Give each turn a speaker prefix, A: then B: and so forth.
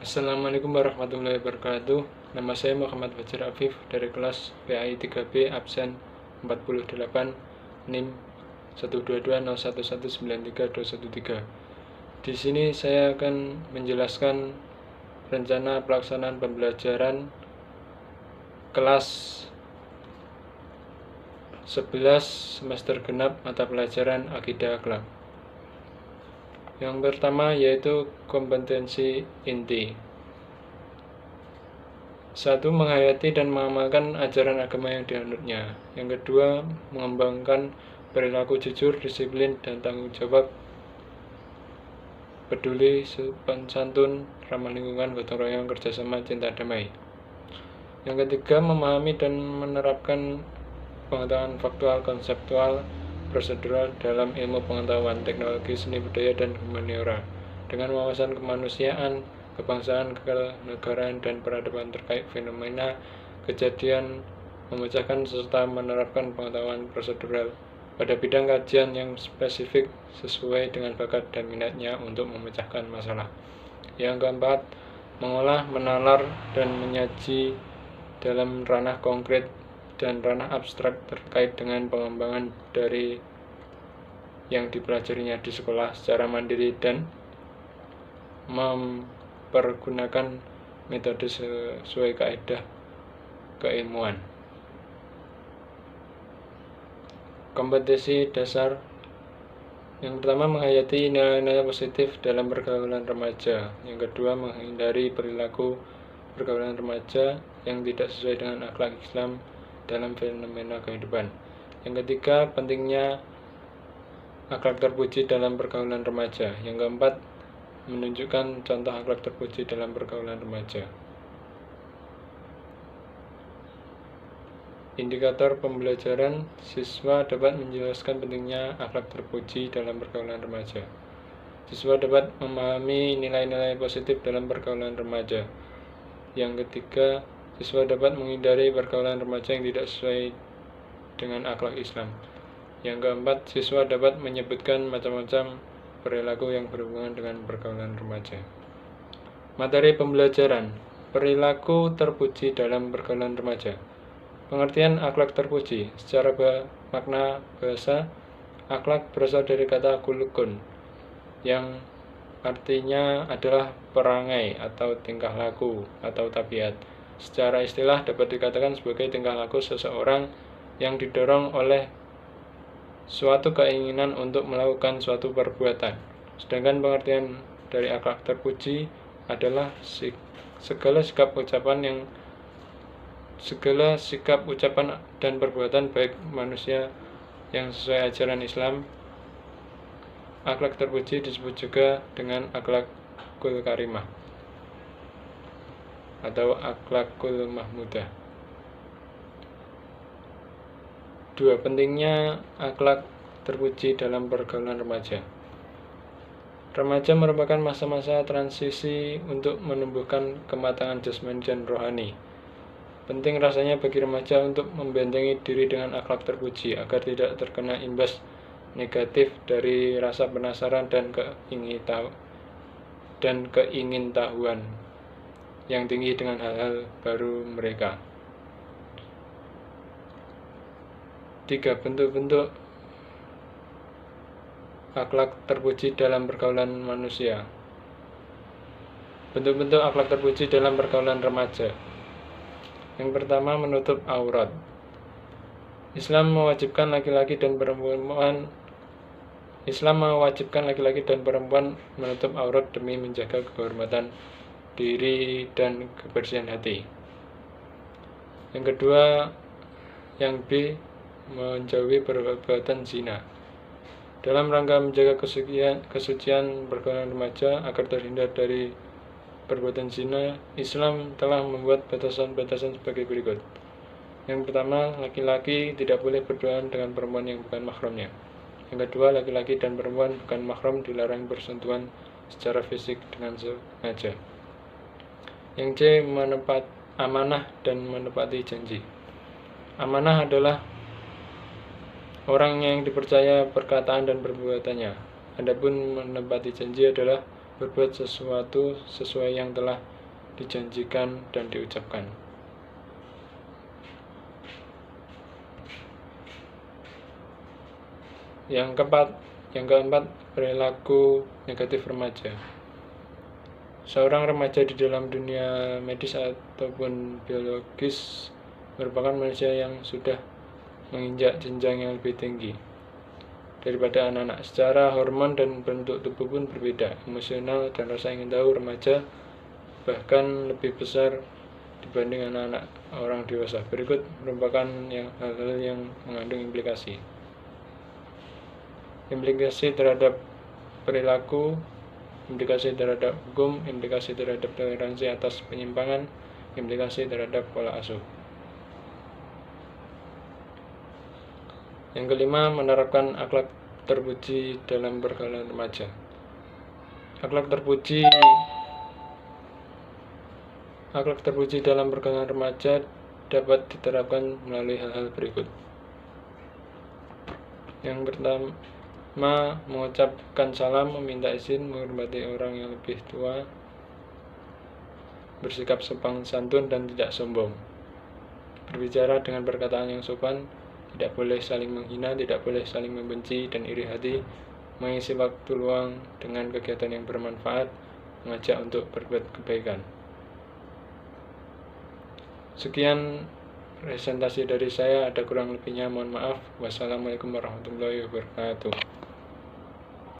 A: Assalamualaikum warahmatullahi wabarakatuh. Nama saya Muhammad Fajar Afif dari kelas PAI 3B absen 48 NIM 12201193213. Di sini saya akan menjelaskan rencana pelaksanaan pembelajaran kelas 11 semester genap mata pelajaran Akidah Akhlak. Yang pertama yaitu kompetensi inti. 1. Menghayati dan mengamalkan ajaran agama yang dianutnya. Yang kedua, mengembangkan perilaku jujur, disiplin, dan tanggung jawab, peduli, sopan santun, ramah lingkungan, gotong royong, kerjasama, cinta damai. Yang ketiga, memahami dan menerapkan pengetahuan faktual, konseptual, prosedural dalam ilmu pengetahuan, teknologi, seni budaya, dan humaniora dengan wawasan kemanusiaan, kebangsaan, kenegaraan, dan peradaban terkait fenomena kejadian, memecahkan serta menerapkan pengetahuan prosedural pada bidang kajian yang spesifik sesuai dengan bakat dan minatnya untuk memecahkan masalah. Yang keempat, mengolah, menalar, dan menyaji dalam ranah konkret dan ranah abstrak terkait dengan pengembangan dari yang dipelajarinya di sekolah secara mandiri dan mempergunakan metode sesuai kaidah keilmuan. Kompetensi dasar. Yang pertama, menghayati nilai-nilai positif dalam pergaulan remaja. Yang kedua, menghindari perilaku pergaulan remaja yang tidak sesuai dengan akhlak Islam dalam fenomena kehidupan. Yang ketiga, pentingnya akhlak terpuji dalam pergaulan remaja. Yang keempat, menunjukkan contoh akhlak terpuji dalam pergaulan remaja. Indikator pembelajaran, siswa dapat menjelaskan pentingnya akhlak terpuji dalam pergaulan remaja. Siswa dapat memahami nilai-nilai positif dalam pergaulan remaja. Yang ketiga, siswa dapat menghindari pergaulan remaja yang tidak sesuai dengan akhlak Islam. Yang keempat, siswa dapat menyebutkan macam-macam perilaku yang berhubungan dengan pergaulan remaja. Materi pembelajaran, perilaku terpuji dalam pergaulan remaja. Pengertian akhlak terpuji. Secara makna bahasa, akhlak berasal dari kata khuluqun yang artinya adalah perangai atau tingkah laku atau tabiat. Secara istilah dapat dikatakan sebagai tingkah laku seseorang yang didorong oleh suatu keinginan untuk melakukan suatu perbuatan. Sedangkan pengertian dari akhlak terpuji adalah segala sikap ucapan dan perbuatan baik manusia yang sesuai ajaran Islam. Akhlak terpuji disebut juga dengan akhlakul karimah atau akhlakul mahmudah. 2. Pentingnya akhlak terpuji dalam pergaulan remaja. Remaja merupakan masa-masa transisi untuk menumbuhkan kematangan jasmani dan rohani. Penting rasanya bagi remaja untuk membentengi diri dengan akhlak terpuji agar tidak terkena imbas negatif dari rasa penasaran dan keingintahuan yang tinggi dengan hal-hal baru mereka. 3. Bentuk-bentuk akhlak terpuji dalam pergaulan manusia. Bentuk-bentuk akhlak terpuji dalam pergaulan remaja. Yang pertama, menutup aurat. Islam mewajibkan laki-laki dan perempuan menutup aurat demi menjaga kehormatan diri dan kebersihan hati. Yang kedua, yang B, menjauhi perbuatan zina. Dalam rangka menjaga kesucian pergaulan remaja agar terhindar dari perbuatan zina, Islam telah membuat batasan-batasan sebagai berikut. Yang pertama, laki-laki tidak boleh berduaan dengan perempuan yang bukan mahramnya. Yang kedua, laki-laki dan perempuan bukan mahram dilarang bersentuhan secara fisik dengan sengaja. Yang C, amanah dan menepati janji. Amanah adalah orang yang dipercaya perkataan dan perbuatannya. Adapun menepati janji adalah berbuat sesuatu sesuai yang telah dijanjikan dan diucapkan. Yang keempat, perilaku negatif remaja. Seorang remaja di dalam dunia medis ataupun biologis merupakan manusia yang sudah menginjak jenjang yang lebih tinggi daripada anak-anak. Secara hormon dan bentuk tubuh pun berbeda. Emosional dan rasa ingin tahu remaja bahkan lebih besar dibanding anak-anak orang dewasa. Berikut merupakan hal-hal yang mengandung implikasi terhadap perilaku, implikasi terhadap hukum, implikasi terhadap toleransi atas penyimpangan, implikasi terhadap pola asuh. Yang kelima, menerapkan akhlak terpuji dalam pergaulan remaja. Akhlak terpuji dalam pergaulan remaja dapat diterapkan melalui hal-hal berikut. Yang pertama, mengucapkan salam, meminta izin, menghormati orang yang lebih tua, bersikap sopan santun dan tidak sombong, berbicara dengan perkataan yang sopan, tidak boleh saling menghina, tidak boleh saling membenci dan iri hati, mengisi waktu luang dengan kegiatan yang bermanfaat, mengajak untuk berbuat kebaikan. Sekian presentasi dari saya, ada kurang lebihnya mohon maaf. Wassalamualaikum warahmatullahi wabarakatuh.